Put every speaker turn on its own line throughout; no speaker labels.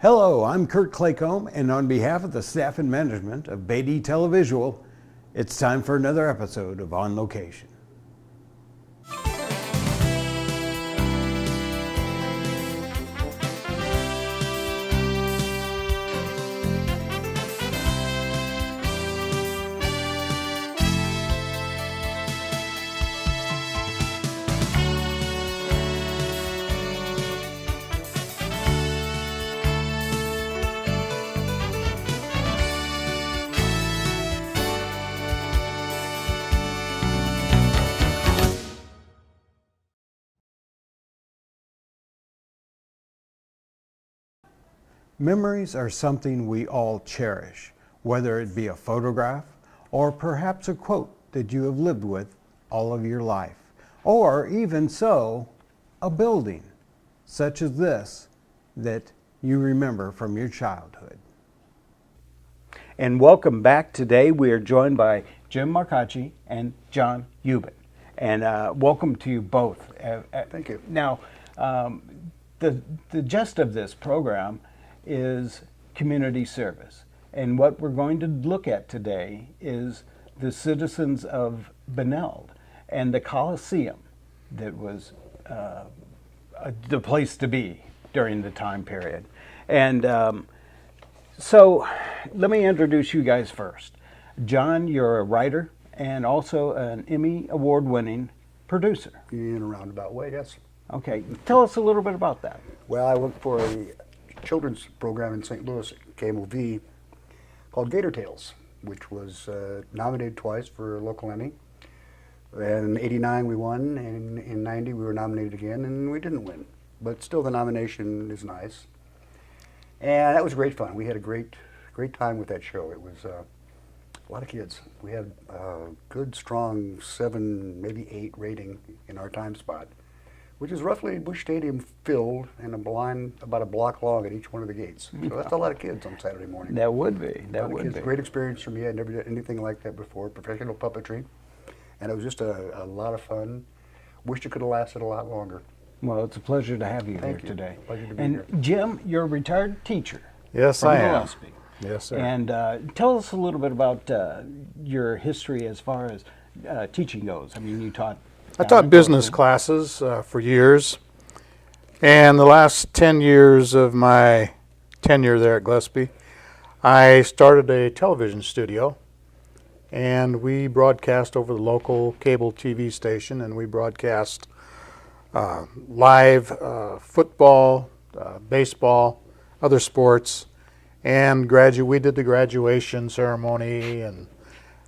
Hello, I'm Curt Claycomb, and on behalf of the staff and management of Beatty Televisual, it's time for another episode of On Location. Memories are something we all cherish, whether it be a photograph or perhaps a quote that you have lived with all of your life, or even so, a building such as this that you remember from your childhood. And welcome back. Today we are joined by Jim Marcacci and John Ubben. And welcome to you both.
Thank you.
Now, the gist of this program is community service. And what we're going to look at today is the citizens of Benld and the Coliseum that was the place to be during the time period. And so let me introduce you guys first. John, you're a writer and also an Emmy award-winning producer.
In a roundabout way, yes.
Okay, tell us a little bit about that.
Well, I worked for a children's program in St. Louis, KMOV, called Gator Tales, which was nominated twice for a local Emmy. And in '89 we won, and in '90 we were nominated again, and we didn't win. But still, the nomination is nice. And that was great fun. We had a great time with that show. It was a lot of kids. We had a good, strong 7, maybe 8 rating in our time spot, which is roughly Busch Stadium filled and a line about a block long at each one of the gates. So that's a lot of kids on Saturday morning.
That would be. That would be.
Great experience for me. I'd never done anything like that before, professional puppetry. And it was just a lot of fun. Wished it could have lasted a lot longer.
Well, it's a pleasure to have you here today.
Pleasure to be
and
here.
Jim, you're a retired teacher.
Yes,
from
I am.
Gillespie.
Yes, sir.
And tell us a little bit about your history as far as teaching goes. I mean, you taught...
I taught business classes for years, and the last 10 years of my tenure there at Gillespie, I started a television studio, and we broadcast over the local cable TV station, and we broadcast live football, baseball, other sports, and we did the graduation ceremony, and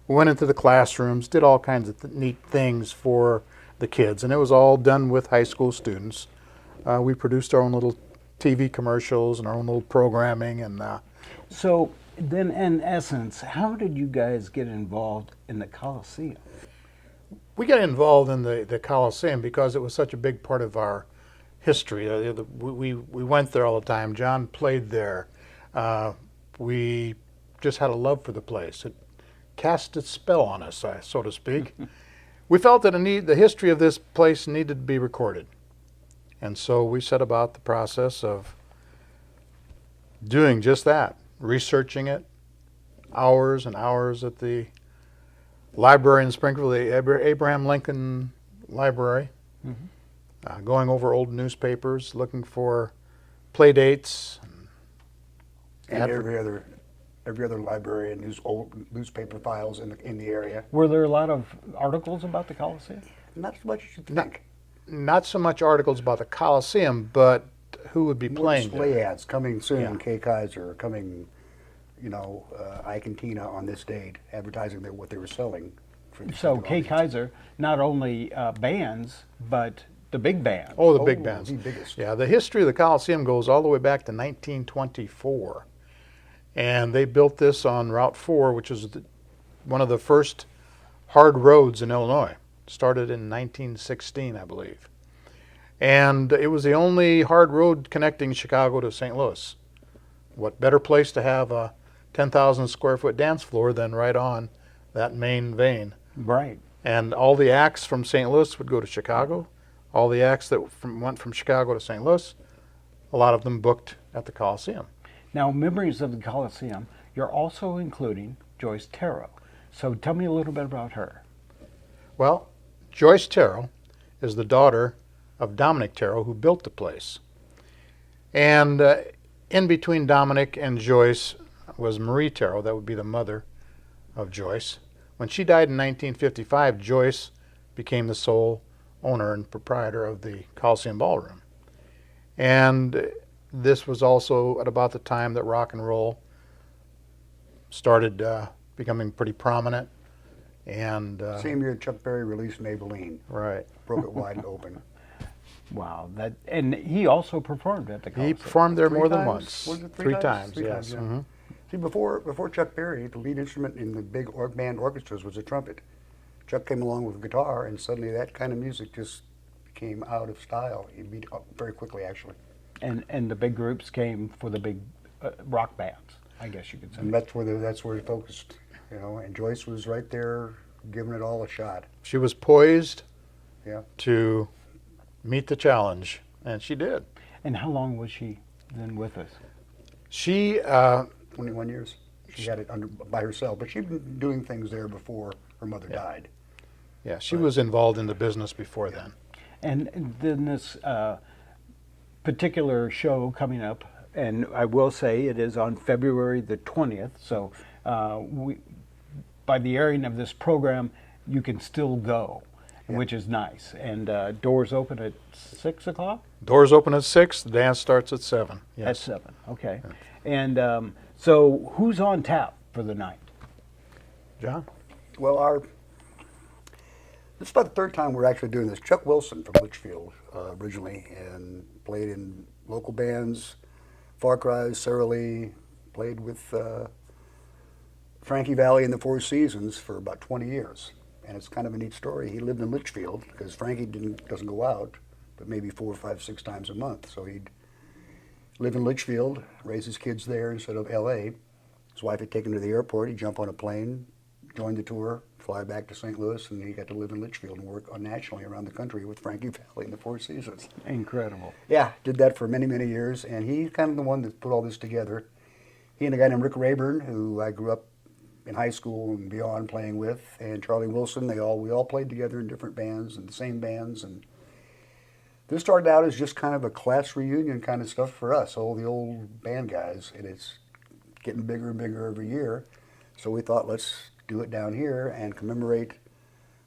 went into the classrooms, did all kinds of neat things for the kids, and it was all done with high school students. We produced our own little TV commercials and our own little programming. And
so then, in essence, how did you guys get involved in the Coliseum?
We got involved in the Coliseum because it was such a big part of our history. We went there all the time. John played there. We just had a love for the place. It cast its spell on us, so to speak. We felt that the history of this place needed to be recorded. And so we set about the process of doing just that, researching it, hours and hours at the library in Springfield, the Abraham Lincoln Library, going over old newspapers, looking for play dates.
And every other library and old newspaper files in the area.
Were there a lot of articles about the Coliseum?
Not as much as you think.
Not so much articles about the Coliseum, but who would be playing
display
there.
ads coming soon.
Yeah.
Kay Kaiser coming, Ike and Tina on this date, advertising what they were selling.
So Kay Kaiser, not only bands, but the big band.
Oh, the big bands.
The biggest.
Yeah, the history of the Coliseum goes all the way back to 1924. And they built this on Route 4, which is one of the first hard roads in Illinois. Started in 1916, I believe. And it was the only hard road connecting Chicago to St. Louis. What better place to have a 10,000 square foot dance floor than right on that main vein?
Right.
And all the acts from St. Louis would go to Chicago. All the acts that went from Chicago to St. Louis, a lot of them booked at the Coliseum.
Now, Memories of the Coliseum, you're also including Joyce Terrell. So tell me a little bit about her.
Well, Joyce Terrell is the daughter of Dominic Terrell, who built the place. And in between Dominic and Joyce was Marie Terrell, that would be the mother of Joyce. When she died in 1955, Joyce became the sole owner and proprietor of the Coliseum Ballroom. And this was also at about the time that rock and roll started becoming pretty prominent. And
Same year Chuck Berry released Maybelline,
right,
broke it wide open.
Wow, and he also performed at the
he
Coliseum.
performed there
Three
more than
times?
once.
Was it
Three times,
Three
yes.
times, yeah.
Mhm.
See, before Chuck Berry, the lead instrument in the big band orchestras was a trumpet. Chuck came along with a guitar, and suddenly that kind of music just became out of style. It beat up very quickly, actually.
And the big groups came for the big rock bands, I guess you could say.
And that's where he focused, you know. And Joyce was right there, giving it all a shot.
She was poised
Yeah.
to meet the challenge, and she did.
And how long was she then with us?
She
21 years. She had it by herself, but she'd been doing things there before her mother died.
Yeah, she was involved in the business before then.
And then this particular show coming up, and I will say it is on February the 20th, so by the airing of this program, you can still go, which is nice. And doors open at 6 o'clock?
Doors open at 6, the dance starts at 7. Yes.
At 7, okay. And so who's on tap for the night?
John?
Well, this is about the third time we're actually doing this. Chuck Wilson from Litchfield originally, and played in local bands, Far Cry, Sara Lee, played with Frankie Valli and the Four Seasons for about 20 years. And it's kind of a neat story. He lived in Litchfield because Frankie doesn't go out, but maybe 4, 5, 6 times a month. So he'd live in Litchfield, raise his kids there instead of L.A. His wife had taken him to the airport. He'd jump on a plane, join the tour, fly back to St. Louis, and he got to live in Litchfield and work nationally around the country with Frankie Valli and the Four Seasons.
Incredible.
Yeah, did that for many, many years, and he's kind of the one that put all this together. He and a guy named Rick Rayburn, who I grew up in high school and beyond playing with, and Charlie Wilson, we all played together in different bands and the same bands. And this started out as just kind of a class reunion kind of stuff for us, all the old band guys, and it's getting bigger and bigger every year. So we thought, let's do it down here and commemorate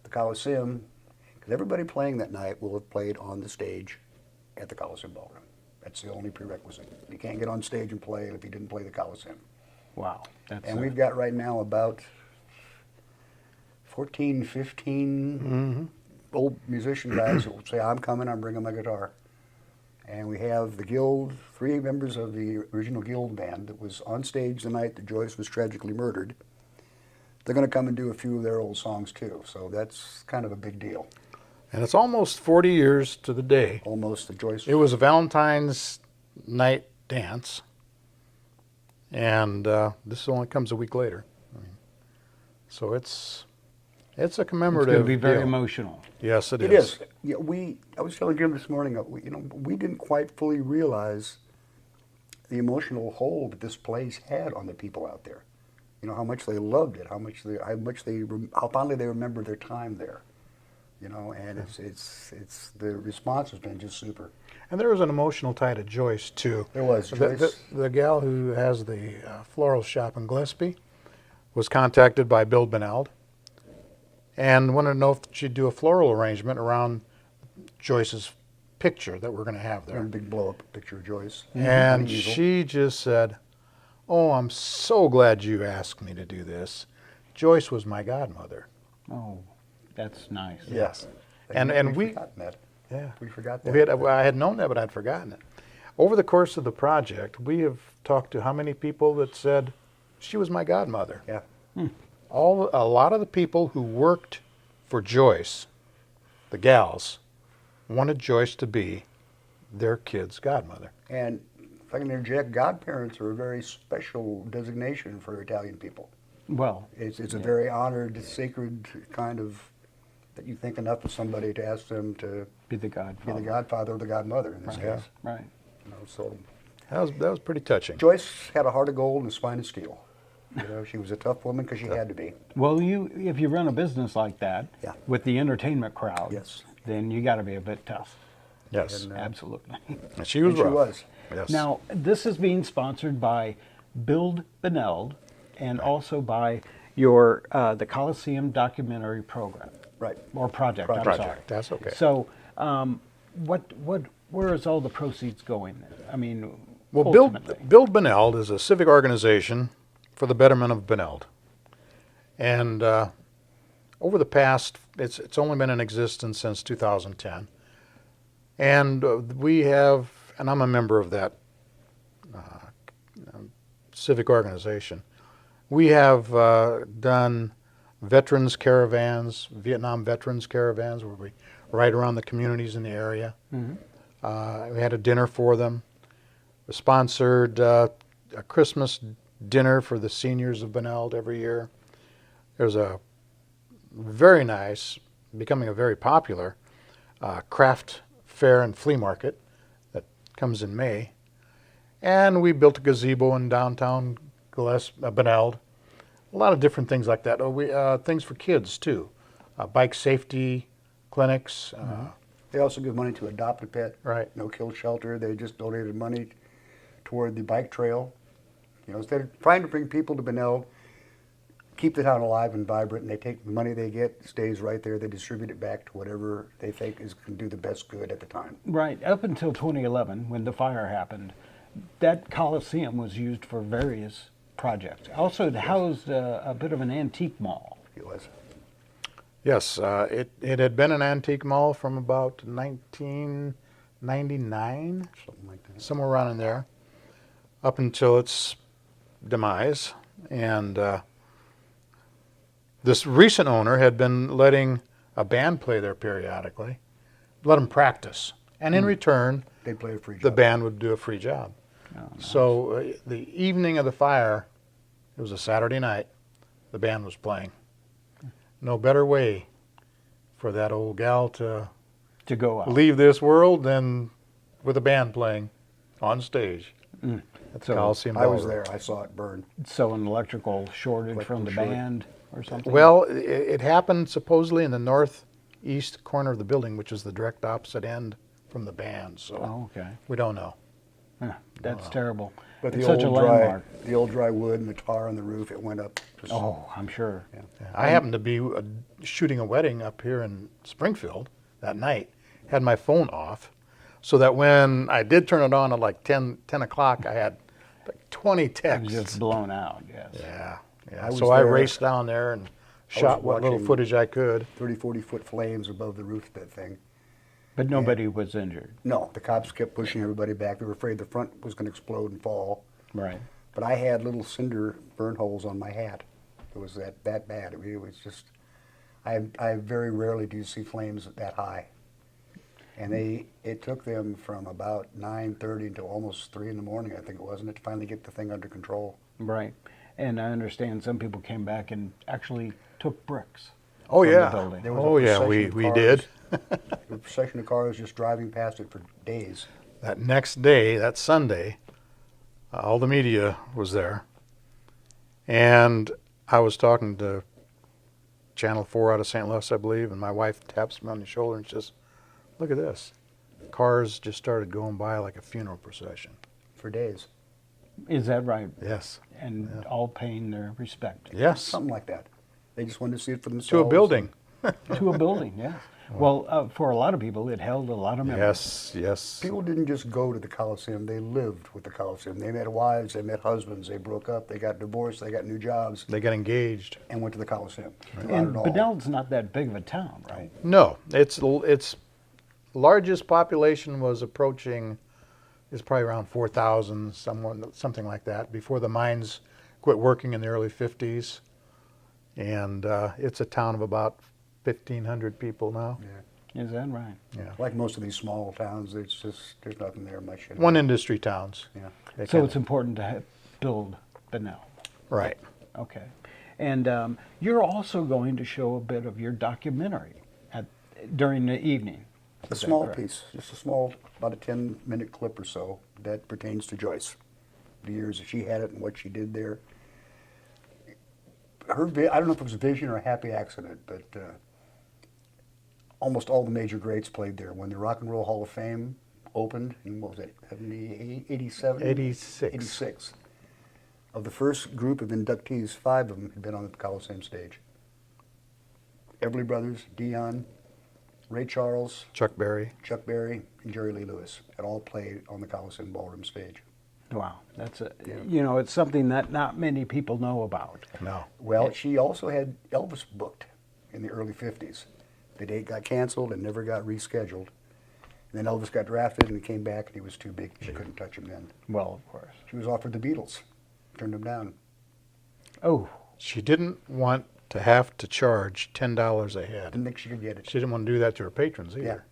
the Coliseum, because everybody playing that night will have played on the stage at the Coliseum Ballroom. That's the only prerequisite. You can't get on stage and play if you didn't play the Coliseum.
Wow. That's
And we've got right now about 14, 15 old musician guys that will say, I'm coming, I'm bringing my guitar. And we have the Guild, 3 members of the original Guild band that was on stage the night that Joyce was tragically murdered. They're going to come and do a few of their old songs too, so that's kind of a big deal.
And it's almost 40 years to the day.
Almost the Joyce.
It was a Valentine's night dance, and this only comes a week later. So it's a commemorative
It's going to be very
deal.
emotional.
Yes, it
It
is.
is. Yeah, I was telling Jim this morning, we didn't quite fully realize the emotional hold that this place had on the people out there. You know, how much they loved it, how fondly they remember their time there. You know, and it's the response has been just super.
And there was an emotional tie to Joyce, too.
There was.
The gal who has the floral shop in Gillespie was contacted by Benld and wanted to know if she'd do a floral arrangement around Joyce's picture that we're going to have there.
A big blow-up picture of Joyce.
And she just said, "Oh, I'm so glad you asked me to do this. Joyce was my godmother."
Oh, that's nice.
Yes.
And
we
forgotten that.
Yeah.
We forgot that.
I had known that, but I'd forgotten it. Over the course of the project, we have talked to how many people that said, she was my godmother.
Yeah.
A lot of the people who worked for Joyce, the gals, wanted Joyce to be their kid's godmother.
And if I can interject, godparents are a very special designation for Italian people.
Well,
It's a very honored, sacred kind of, that you think enough of somebody to ask them to
be the
be
godfather.
the godfather or the godmother in this
Right.
case.
Right.
You know, so
That was pretty touching.
Joyce had a heart of gold and a spine of steel. You know, she was a tough woman because she had to be.
Well, if you run a business like that
Yeah.
with the entertainment crowd,
Yes.
then you got to be a bit tough.
Yes.
And,
Absolutely.
And she was
And she
rough.
was.
Yes.
Now, this is being sponsored by Benld and also by your the Coliseum documentary program.
Right.
Or project. I'm
Project.
sorry.
That's okay.
So, where is all the proceeds going? I mean,
Well,
ultimately.
Build Benld is a civic organization for the betterment of Benld. And over the past, it's only been in existence since 2010. And we have, and I'm a member of that civic organization. We have done veterans caravans, Vietnam veterans caravans, where we ride around the communities in the area. We had a dinner for them. We sponsored a Christmas dinner for the seniors of Benld every year. There's a very nice, becoming a very popular craft fair and flea market that comes in May. And we built a gazebo in downtown Benld. A lot of different things like that. Things for kids too. Bike safety clinics.
They also give money to Adopt a Pet.
Right.
No Kill Shelter. They just donated money toward the bike trail. You know, instead of trying to bring people to Benld, keep the town alive and vibrant, and they take the money they get, stays right there. They distribute it back to whatever they think can do the best good at the time.
Right. Up until 2011, when the fire happened, that Coliseum was used for various projects. Also, it housed a bit of an antique mall.
It was.
Yes, it had been an antique mall from about 1999,
Something like that.
somewhere around in there, up until its demise. And this recent owner had been letting a band play there periodically, let them practice. And in return,
They play a free job.
the band would do a free job.
Oh, nice.
So the evening of the fire, it was a Saturday night, the band was playing. No better way for that old gal to
To go out.
leave this world than with a band playing on stage at the
So,
Coliseum.
I was
Ballroom.
there. I saw it burn.
So an electrical shortage from the
Electrical short.
band or something?
Well, it happened supposedly in the northeast corner of the building, which is the direct opposite end from the band. So
Oh, okay.
we don't know.
Huh, that's terrible.
But
It's
the
such a
old
landmark.
dry wood and the tar on the roof, it went up. Just,
Oh, I'm sure.
yeah.
I happened to be shooting a wedding up here in Springfield that night, had my phone off, so that when I did turn it on at like 10 o'clock, I had like 20
It was
texts.
just blown out, yes.
Yeah.
I was
So I
there.
raced down there and shot what little
watching-
footage I could.
30, 40-foot flames above the roof of that thing.
But nobody was injured.
No, the cops kept pushing everybody back. They were afraid the front was going to explode and fall.
Right.
But I had little cinder burn holes on my hat. It was that bad. It was just, I very rarely do see flames that high. And it took them from about 9:30 until almost 3 in the morning, I think it was, to finally get the thing under control.
Right. And I understand some people came back and actually took bricks.
Oh
from the
yeah.
building.
There was a
Oh yeah,
procession
we
of
did.
A procession of cars just driving past it for days.
That next day, that Sunday, all the media was there. And I was talking to Channel 4 out of St. Louis, I believe, and my wife taps me on the shoulder and says, "Look at this. Cars just started going by like a funeral procession."
For days.
Is that right?
Yes.
And all paying their respect
Yes.
Something like that. They just wanted to see it for themselves.
To a building.
to a building, yes. Well, for a lot of people, it held a lot of memories.
Yes, yes.
People didn't just go to the Coliseum, they lived with the Coliseum. They met wives, they met husbands, they broke up, they got divorced, they got new jobs,
They got engaged.
and went to the Coliseum.
And Beneld's not that big of a town, right?
No, its largest population was approaching, is probably around 4,000, something like that, before the mines quit working in the early 50s. And it's a town of about 1,500 people now.
Yeah.
Is that right?
Yeah.
Like most of these small towns, there's nothing there much.
One industry towns.
Yeah.
They
So
kinda-
it's important to build Beneld.
right.
Okay. And you're also going to show a bit of your documentary during the evening
A small piece, just a small, about a 10-minute clip or so that pertains to Joyce. The years that she had it and what she did there. I don't know if it was a vision or a happy accident, but almost all the major greats played there. When the Rock and Roll Hall of Fame opened in, what was it, 87?
86.
86. Of the first group of inductees, 5 of them had been on the Coliseum stage. Everly Brothers, Dion, Ray Charles,
Chuck Berry.
and Jerry Lee Lewis had all played on the Coliseum Ballroom stage.
Wow, that's it's something that not many people know about.
No.
Well, she also had Elvis booked in the early 50s. The date got canceled and never got rescheduled. And then Elvis got drafted and he came back and he was too big. She couldn't touch him then.
Well, of course.
She was offered the Beatles, turned him down.
Oh,
She didn't want to have to charge $10 a head.
Didn't think she could get it.
She didn't want to do that to her patrons either.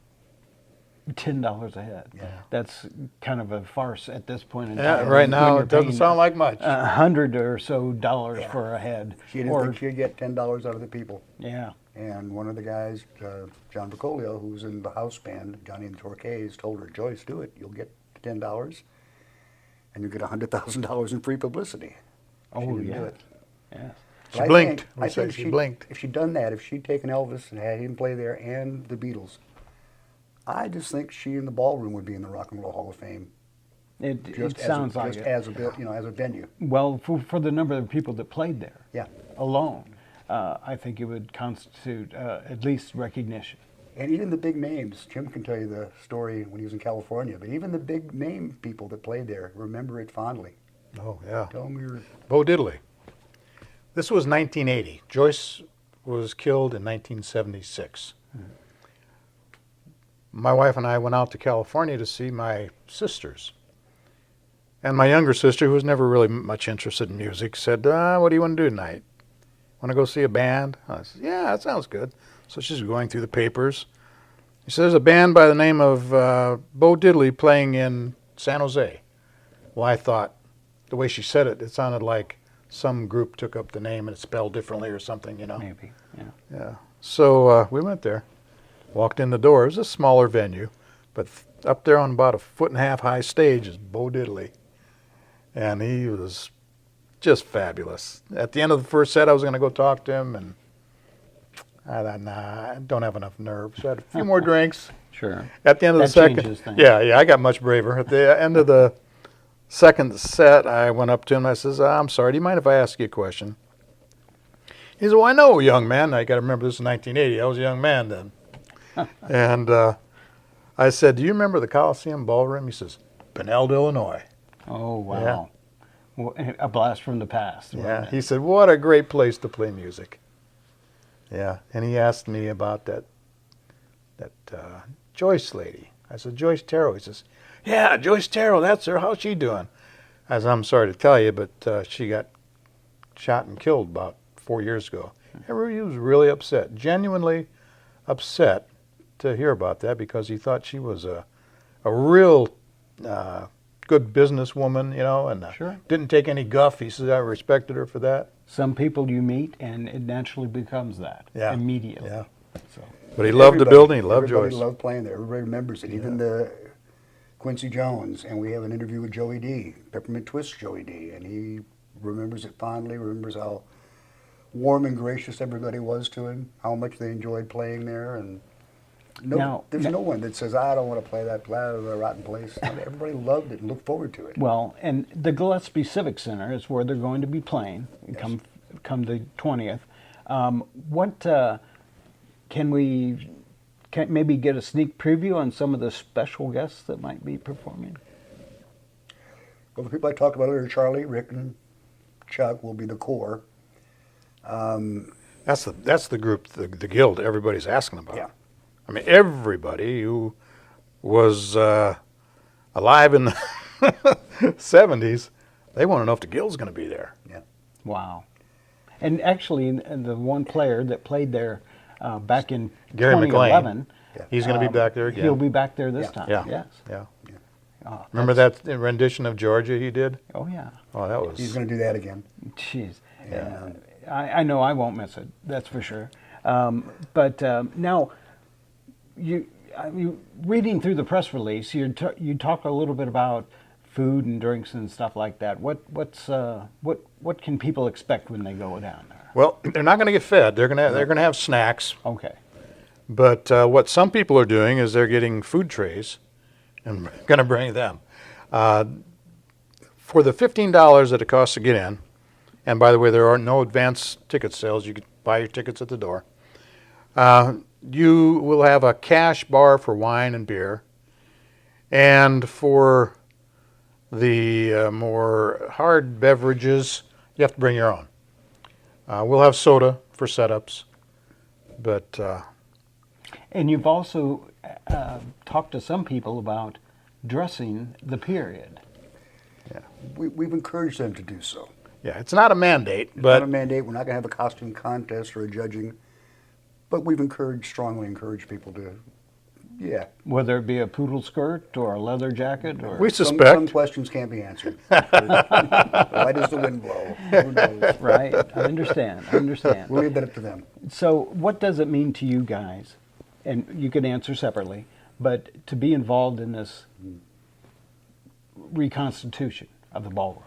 $10 a head.
Yeah.
That's kind of a farce at this point in
Yeah,
time.
right
when
now
you're
it doesn't
paying
sound like much.
$100 or so for a head.
She didn't think she could get $10 out of the people.
Yeah.
And one of the guys, John Bercolio, who was in the house band, Johnny and the Torquays, told her, Joyce, do it. You'll get $10 and you'll get $100,000 in free publicity.
Oh,
She didn't
yeah.
do it.
Yes.
She
But
blinked.
I think
She blinked.
If she'd done that, if she'd taken Elvis and had him play there and the Beatles, I just think she and the Ballroom would be in the Rock and Roll Hall of Fame.
It sounds like it.
as a venue.
Well, for the number of people that played there
Yeah.
alone, I think it would constitute at least recognition.
And even the big names, Jim can tell you the story when he was in California, but even the big name people that played there remember it fondly.
Oh, yeah.
Tell them we were
Bo Diddley. This was 1980. Joyce was killed in 1976. My wife and I went out to California to see my sisters. And my younger sister, who was never really much interested in music, said, what do you want to do tonight? Want to go see a band? I said, yeah, that sounds good. So she's going through the papers. She says, there's a band by the name of Bo Diddley playing in San Jose. Well, I thought, the way she said it, it sounded like some group took up the name and it's spelled differently or something, you know.
Maybe. Yeah.
Yeah. So we went there, walked in the door. It was a smaller venue, but up there on about a 1.5 foot high stage is Bo Diddley. And he was just fabulous. At the end of the first set, I was going to go talk to him, and I thought, nah, I don't have enough nerve. So I had a few more drinks.
Sure.
At the end of the
That
second,
changes things.
yeah, I got much braver. At the end of the second set, I went up to him. I says, I'm sorry, do you mind if I ask you a question? He said, well, I know, young man. I got to remember this is 1980. I was a young man then. And I said, do you remember the Coliseum Ballroom? He says, Benld, Illinois.
Oh, wow. Well, a blast from the past.
Yeah.
wasn't it?
He said, what a great place to play music. Yeah. And he asked me about that Joyce lady. I said, Joyce Terrell. He says, yeah, Joyce Terrell, that's her. How's she doing? I said, I'm sorry to tell you, but she got shot and killed about 4 years ago. Everybody was really upset, genuinely upset to hear about that because he thought she was a real good businesswoman, you know, and
Sure.
didn't take any guff. He said, I respected her for that.
Some people you meet, and it naturally becomes that immediately.
Yeah.
So,
But he loved the building. He loved
everybody
Joyce.
loved playing there. Everybody remembers it. Even the Quincy Jones, and we have an interview with Joey D, Peppermint Twist Joey D, and he remembers it fondly, remembers how warm and gracious everybody was to him, how much they enjoyed playing there, and there's no one that says, I don't want to play that rotten place. Everybody loved it and looked forward to it.
well, and the Gillespie Civic Center is where they're going to be playing come the 20th. Can we maybe get a sneak preview on some of the special guests that might be performing?
Well, the people I talked about earlier, Charlie, Rick, and Chuck will be the core.
That's the group, the guild everybody's asking about.
Yeah.
I mean, everybody who was alive in the 70s, they want to know if the guild's going to be there.
Yeah.
Wow. And actually, the one player that played there back in
Gary
2011,
He's going to be back there again.
he'll be back there this time.
Yeah.
Yes.
Yeah.
Oh,
Remember that rendition of Georgia he did?
Oh, yeah.
Oh, that was.
He's going to do that again.
Jeez.
Yeah.
I know I won't miss it. That's for sure. But now, I mean, reading through the press release, you talk a little bit about food and drinks and stuff like that. What can people expect when they go down there?
Well, they're not going to get fed. They're going to have snacks.
Okay.
But what some people are doing is they're getting food trays and going to bring them. For the $15 that it costs to get in, and by the way, there are no advance ticket sales. You can buy your tickets at the door. You will have a cash bar for wine and beer. And for the more hard beverages, you have to bring your own. We'll have soda for setups. But
And you've also talked to some people about dressing the period.
yeah,
We've encouraged them to do so.
yeah, it's not a mandate,
It's
but
not a mandate. We're not going to have a costume contest or a judging, but we've strongly encouraged people to, yeah.
Whether it be a poodle skirt or a leather jacket or
we
Some
suspect.
questions can't be answered. Why does the wind blow? Who knows?
right. I understand.
We'll leave that up to them.
So what does it mean to you guys? And you can answer separately, but to be involved in this reconstitution of the ballroom.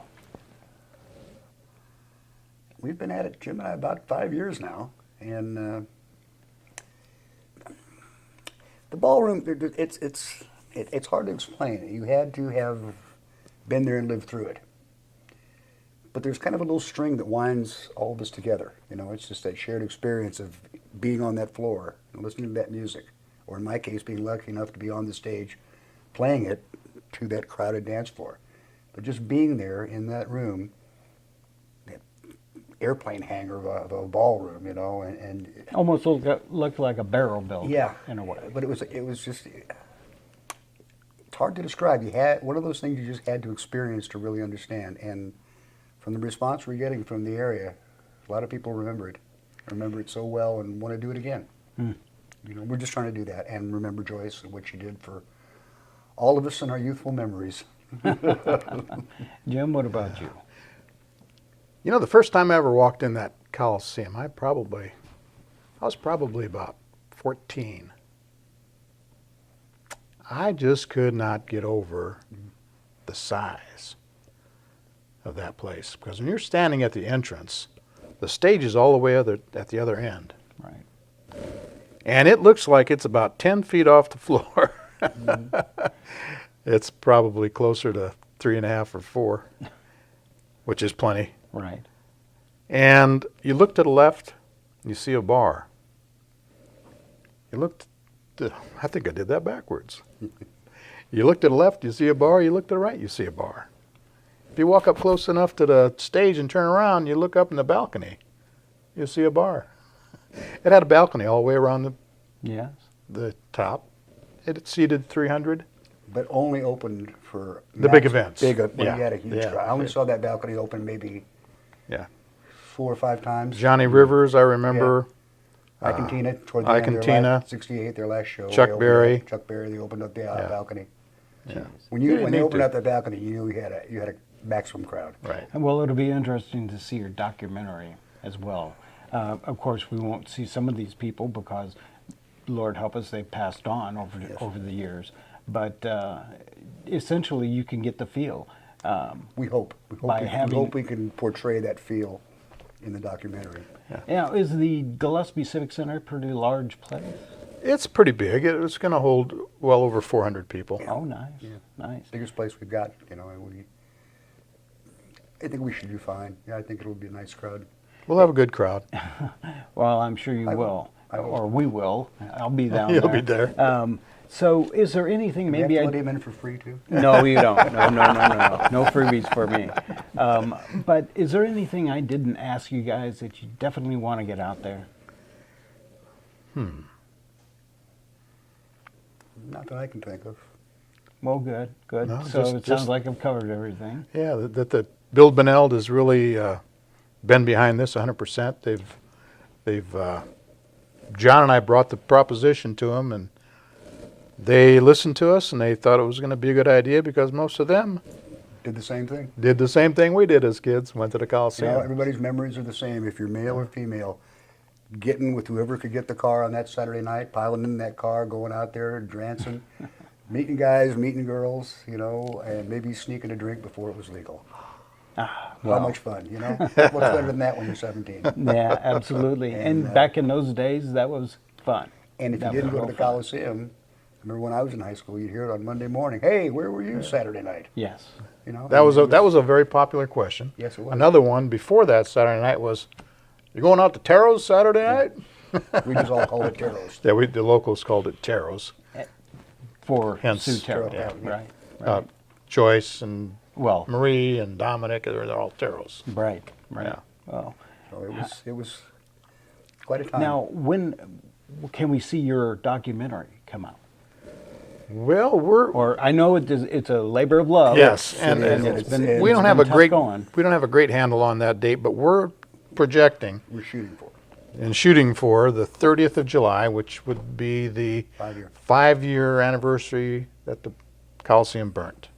We've been at it, Jim and I, about 5 years now, and the ballroom, it's hard to explain. You had to have been there and lived through it. But there's kind of a little string that winds all of us together. You know, it's just that shared experience of being on that floor and listening to that music, or in my case, being lucky enough to be on the stage playing it to that crowded dance floor. But just being there in that room, that airplane hangar of a ballroom, you know, and
Almost looked like a barrel building.
yeah,
in a way.
But it was just, it's hard to describe. You had one of those things you just had to experience to really understand. And from the response we're getting from the area, a lot of people remember it so well and want to do it again. You know, we're just trying to do that and remember Joyce and what she did for all of us in our youthful memories.
Jim, what about you?
You know, the first time I ever walked in that Coliseum, I was probably about 14. I just could not get over the size of that place. Because when you're standing at the entrance, the stage is all the way at the other end.
Right.
And it looks like it's about 10 feet off the floor. It's probably closer to 3.5 or 4, which is plenty.
Right.
And you look to the left, you see a bar. I think I did that backwards. You look to the left, you see a bar. You look to the right, you see a bar. If you walk up close enough to the stage and turn around, you look up in the balcony, you see a bar. It had a balcony all the way around
Yes.
the top. It seated 300.
But only opened for
The big events.
When
Yeah.
you had a huge
Yeah.
crowd. I only saw that balcony open maybe
Yeah.
4 or 5 times.
Johnny Rivers, I remember.
Ike and Tina, toward the end of their
Tina.
last, 68, their last show.
Chuck
they opened
Berry.
up- Chuck Berry, they opened up the
Yeah.
balcony.
Yeah.
When
They
they
need
opened
to.
up that balcony, you knew you had a maximum crowd.
Right.
Well, it'll be interesting to see your documentary as well. Of course, we won't see some of these people because, Lord help us, they've passed on over the years. But essentially, you can get the feel.
We hope. We hope we can portray that feel in the documentary.
Now, is the Gillespie Civic Center a pretty large place?
It's pretty big. It's going to hold well over 400 people.
Oh, nice, nice.
Biggest place we've got, you know, and I think we should do fine. Yeah, I think it'll be a nice crowd.
We'll have a good crowd.
Well, I'm sure you
I
will,
I will.
or we will. I'll be down there.
You'll be there.
So, is there anything
Maybe
maybe
I
I?
let him in for free too.
No, you don't. No freebies for me. But is there anything I didn't ask you guys that you definitely want to get out there?
Not that I can think of.
Well, good.
No,
So
just-
it sounds
just-
like I've covered everything.
Yeah, that Bill Beneld has really been behind this 100%. John and I brought the proposition to him, and they listened to us, and they thought it was going to be a good idea because most of them
Did the same thing.
did the same thing we did as kids, went to the
You
Coliseum.
know, everybody's memories are the same. If you're male or female, getting with whoever could get the car on that Saturday night, piling in that car, going out there, dancing, meeting guys, meeting girls, you know, and maybe sneaking a drink before it was legal. How much fun, you know? What's better than that when you're 17?
Yeah, absolutely. And back in those days, that was fun.
And if you
That
didn't
was
go to
real
the
fun.
Coliseum, I remember when I was in high school, you'd hear it on Monday morning. Hey, where were you Saturday night?
Yes.
You know,
That was a very popular question.
Yes, it was.
Another one before that Saturday night was, "You going out to Taro's Saturday night?"
we just all called it Taros.
Yeah, the locals called it Taro's.
For
Hence,
Sue Terrell.
yeah.
Right.
Joyce and
Well,
Marie and Dominic, they're all Taro's.
right. Right.
Yeah.
Well,
So it was quite a time.
now, when can we see your documentary come out?
Well,
Or I know it's a labor of love.
yes, and
it's been
we don't
it's
have
been
a
tough
great
going.
we don't have a great handle on that date, but we're projecting
we're shooting for it.
and shooting for the 30th of July, which would be the
5-year.
5-year anniversary that the Coliseum burnt.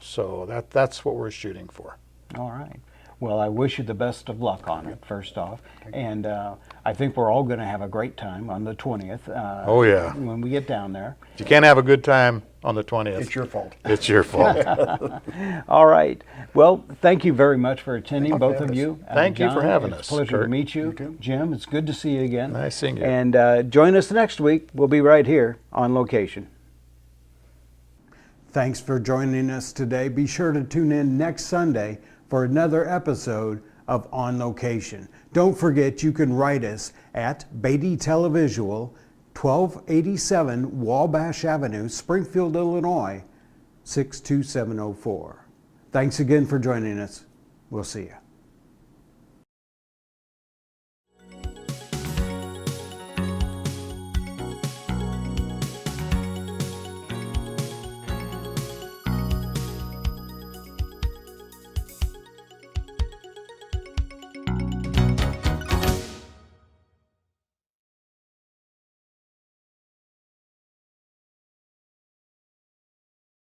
So that's what we're shooting for.
All right. Well, I wish you the best of luck on it, first off. And I think we're all going to have a great time on the 20th.
Oh, yeah.
When we get down there.
If you can't have a good time on the 20th,
It's your fault.
it's your fault.
All right. Well, thank you very much for attending,
Thank you for
both of
having
you.
Thank you for
John,
having
it's
us,
a pleasure to
Curt.
meet you.
You too.
Jim, it's good to see you again.
Nice seeing you.
And join us next week. We'll be right here on location. Thanks for joining us today. Be sure to tune in next Sunday for another episode of On Location. Don't forget you can write us at Beatty Televisual, 1287 Wabash Avenue, Springfield, Illinois, 62704. Thanks again for joining us. We'll see you.